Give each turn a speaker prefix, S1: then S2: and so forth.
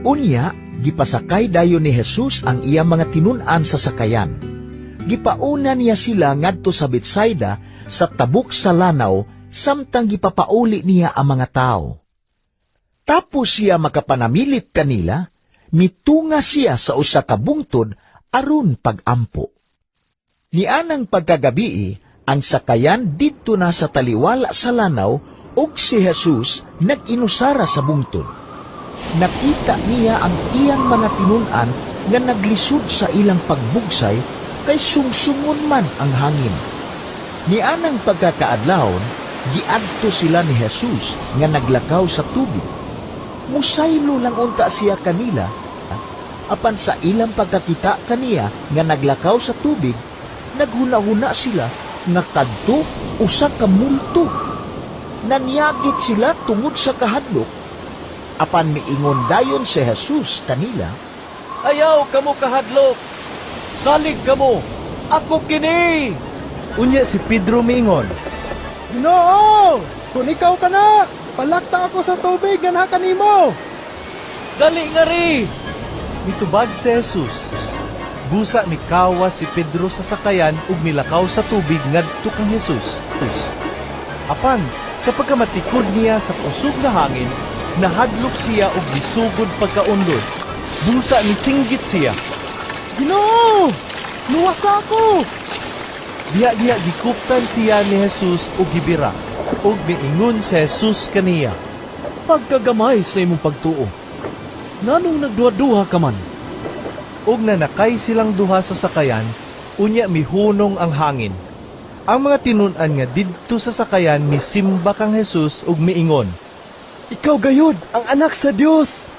S1: Unya, gipasakay dayon ni Jesus ang iya mga tinun-an sa sakayan. Gipauna niya sila ngadto sa Betsaida sa tabok sa lanaw, samtang gipapauli niya ang mga tao. Tapos siya makapanamilit kanila, mitunga siya sa usa ka bungtod aron pagampo. Nianang pagkagabii, ang sakayan didto na sa taliwala sa lanaw ug si Jesus nag-inusara sa bungtod. Nakita niya ang iyang mga tinun-an nga naglisod sa ilang pagbugsay kay sungsungon man ang hangin. Nianang pagkakaadlawon, giadto sila ni Jesus nga naglakaw sa tubig. Musaylo lang unta siya kanila, apan sa ilang pagkakita kaniya nga naglakaw sa tubig, naghuna-huna sila nga kadto usa ka multo. Nanyagit sila tungod sa kahadlok. Apan miingon dayon si Jesus kanila,
S2: Ayaw kamo kahadlok! Salig kamo! Ako kini!
S3: Unya si Pedro miingon,
S4: Ginoo! Kung ikaw ka na, palakta ako sa tubig nga naka nimo.
S2: Dali nga ri!
S3: mitubag si Jesus. Busa mikawa si Pedro sa sakayan ug milakaw sa tubig ngadto kang Jesus. Apan, sa pagkamatikod niya sa kusog na hangin, nahadlok siya ug nisugod pagkaunlod. Busa ni singgit siya.
S4: Ginoo! Luwasa ako!
S3: Diya gikuptan siya ni Jesus ug gibira. Ug miingon si Jesus kaniya,
S2: Pagkagamay sa imong pagtuo. Nanong nagduha-duha ka man?
S3: ug nanakay silang duha sa sakayan, unya mihunong ang hangin. Ang mga tinun-an nga didto sa sakayan misimba kang Jesus ug miingon,
S4: Ikaw gayud, ang anak sa Dios!